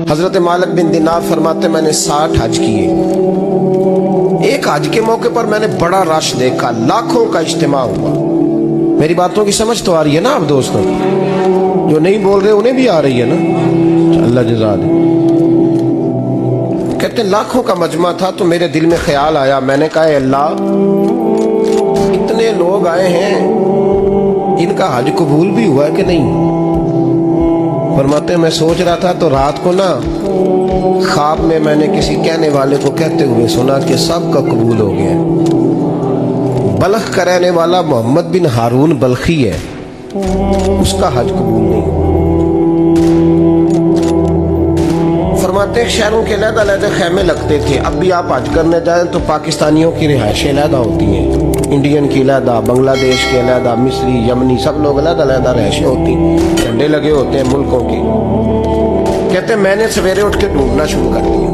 حضرت مالک بن دینار فرماتے میں نے 60 حج کیے. ایک حج کے موقع پر میں نے بڑا رش دیکھا, لاکھوں کا اجتماع ہوا. میری باتوں کی سمجھ تو آ رہی ہے نا آپ دوستوں؟ جو نہیں بول رہے انہیں بھی آ رہی ہے نا؟ اللہ جزا دے. کہتے ہیں لاکھوں کا مجمع تھا تو میرے دل میں خیال آیا, میں نے کہا اے اللہ, اتنے لوگ آئے ہیں, ان کا حج قبول بھی ہوا ہے کہ نہیں؟ فرماتے ہیں میں سوچ رہا تھا تو رات کو نا خواب میں نے کسی کہنے والے کو کہتے ہوئے سنا کہ سب کا قبول ہو گیا. بلخ کا رہنے والا محمد بن ہارون بلخی ہے, اس کا حج قبول نہیں. فرماتے ہیں شہروں کے علیحدہ علیحدہ خیمے لگتے تھے. اب بھی آپ حج کرنے جائیں تو پاکستانیوں کی رہائشیں علیحدہ ہوتی ہیں, انڈین کی علیحدہ, بنگلہ دیش کے علیحدہ, مصری, یمنی, سب لوگ علیحدہ علیحدہ رہائشیں ہوتی ہیں, جھنڈے لگے ہوتے ہیں ملکوں کی. کہتے ہیں میں نے سویرے اٹھ کے ڈھونڈنا شروع کر دیا.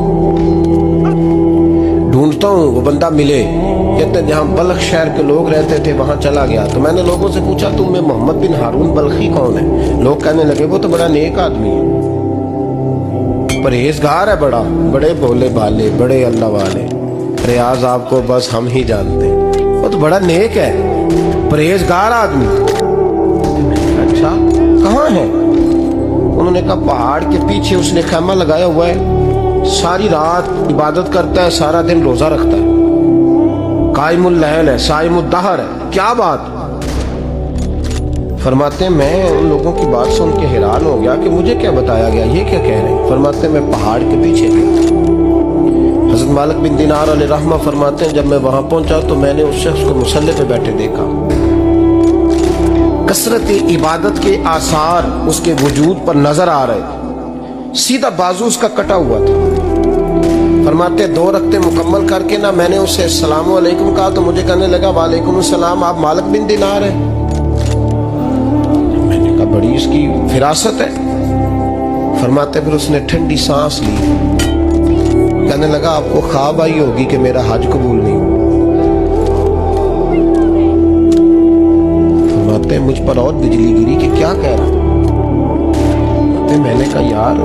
ڈھونڈتا ہوں وہ بندہ ملے. کہتے ہیں جہاں بلخ شہر کے لوگ رہتے تھے وہاں چلا گیا تو میں نے لوگوں سے پوچھا تم میں محمد بن ہارون بلخی کون ہے؟ لوگ کہنے لگے وہ تو بڑا نیک آدمی ہے, پرہیزگار ہے, بڑے بولے بالے, بڑے اللہ والے, ریاض آپ کو بس ہم ہی جانتے ہیں, وہ تو بڑا نیک ہے, پرہیزگار آدمی. اچھا کہاں ہے؟ انہوں نے کہا پہاڑ کے پیچھے اس نے خیمہ لگایا ہوا ہے, ساری رات عبادت کرتا ہے, سارا دن روزہ رکھتا ہے, قائم اللیل ہے, صائم الدہر ہے. کیا بات؟ فرماتے ہیں میں ان لوگوں کی بات سن کے حیران ہو گیا کہ مجھے کیا بتایا گیا, یہ کیا کہہ رہے ہیں؟ فرماتے ہیں میں پہاڑ کے پیچھے گیا. حضرت مالک بن دینار علیہ رحمہ فرماتے ہیں جب میں وہاں پہنچا تو میں نے اس شخص کو مصلی پہ بیٹھے دیکھا. کثرت عبادت کے آثار اس کے وجود پر نظر آ رہے. سیدھا بازو اس کا کٹا ہوا تھا. فرماتے 2 رکعتیں مکمل کر کے نا میں نے اسے السلام علیکم کہا تو مجھے کہنے لگا وعلیکم السلام, آپ مالک بن دینار ہیں؟ میں نے کہا بڑی اس کی فراست ہے. فرماتے پھر اس نے ٹھنڈی سانس لی, کہنے لگا آپ کو خواب آئی ہوگی کہ میرا حج قبول نہیں ہوا. فرماتے مجھ پر اور بجلی گری کہ کیا کہہ رہا. میں نے کہا یار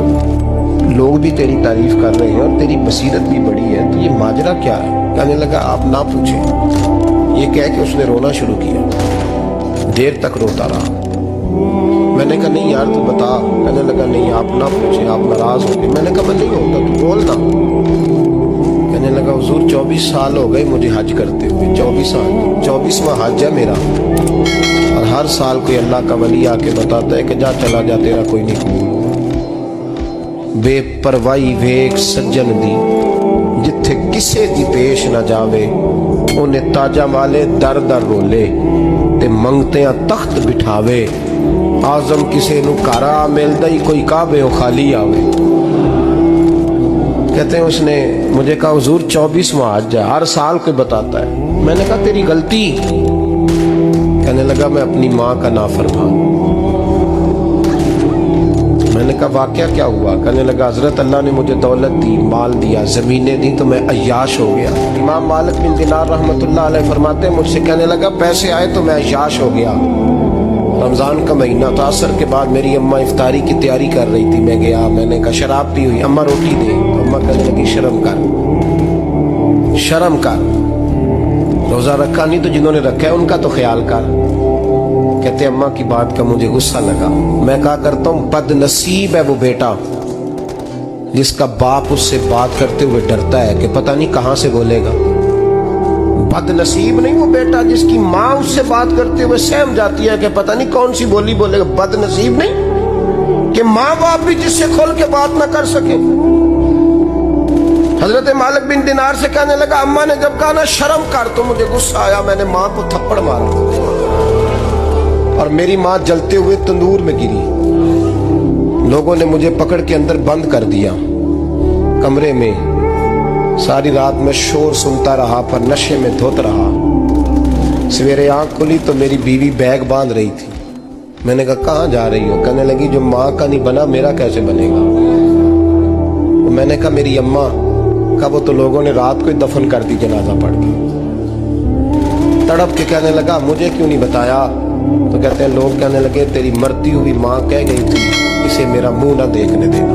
لوگ بھی تیری تعریف کر رہے ہیں اور تیری بصیرت بھی بڑی ہے, تو یہ ماجرا کیا ہے؟ کہنے لگا آپ نہ پوچھیں. یہ کہہ کے اس نے رونا شروع کیا, دیر تک روتا رہا. میں نے کہا نہیں یار تو بتا. کہنے لگا نہیں آپ نہ پوچھیں, آپ ناراض ہو گئے. میں نے کہا میں نہیں ہوتا, تو بولنا. کہنے لگا حضور 24 سال ہو گئے مجھے حج کرتے ہوئے, 24 سال, 24واں حج ہے میرا, اور ہر سال کوئی اللہ کا ولی آ کے بتاتا ہے کہ جا چلا جا تیرا کوئی نہیں قبول. بے پروائی ویک سجن دی جتھے کسے دی پیش نہ جاوے, انہیں تاجہ والے در در رولے تے منگتیاں تخت بٹھاوے. آزم کسے نو کارا ملدا ہی کوئی کعبے و خالی آوے. کہتے ہیں اس نے مجھے کہا حضور 24واں حج ہے, ہر سال کوئی بتاتا ہے. میں نے کہا تیری غلطی. کہنے لگا میں اپنی ماں کا نافرمان. میں نے کہا واقعہ کیا ہوا؟ کہنے لگا حضرت اللہ نے مجھے دولت دی, مال دیا, زمینیں دی تو میں عیاش ہو گیا. امام مالک بن دینار رحمۃ اللہ علیہ فرماتے ہیں مجھ سے کہنے لگا پیسے آئے تو میں عیاش ہو گیا. رمضان کا مہینہ تھا, عصر کے بعد میری اماں افطاری کی تیاری کر رہی تھی. میں گیا, میں نے کہا شراب پی ہوئی, اماں روٹی دے. اماں کہنے لگی شرم کر, شرم کر, روزہ رکھا نہیں تو جنہوں نے رکھا ہے ان کا تو خیال کر. کہتے اماں کی بات کا مجھے غصہ لگا. میں کہا کرتا ہوں بد نصیب ہے وہ بیٹا جس کا باپ اس سے بات کرتے ہوئے ڈرتا ہے کہ پتہ نہیں کہاں سے بولے گا. بد نصیب نہیں وہ بیٹا جس کی ماں اس سے بات کرتے ہوئے سہم جاتی ہے کہ پتہ نہیں کون سی بولی بولے گا. بد نصیب نہیں کہ ماں باپ بھی جس سے کھول کے بات نہ کر سکے. حضرت مالک بن دینار سے کہنے لگا اماں نے جب کہا نا شرم کر تو مجھے غصہ آیا, میں نے ماں کو تھپڑ مارا اور میری ماں جلتے ہوئے تندور میں گری. لوگوں نے مجھے پکڑ کے اندر بند کر دیا کمرے میں. ساری رات میں شور سنتا رہا پر نشے میں دھوت رہا. سویرے آنکھ کھلی تو میری بیوی بیگ باندھ رہی تھی. میں نے کہا کہاں جا رہی ہو؟ کہنے لگی جو ماں کا نہیں بنا میرا کیسے بنے گا. میں نے کہا میری اماں کا وہ تو لوگوں نے رات کو ہی دفن کر دی جنازہ پڑھ کے. تڑپ کے کہنے لگا مجھے کیوں نہیں بتایا؟ تو کہتے ہیں لوگ کہنے لگے تیری مرتی ہوئی ماں کہہ گئی تھی اسے میرا منہ نہ دیکھنے دینا.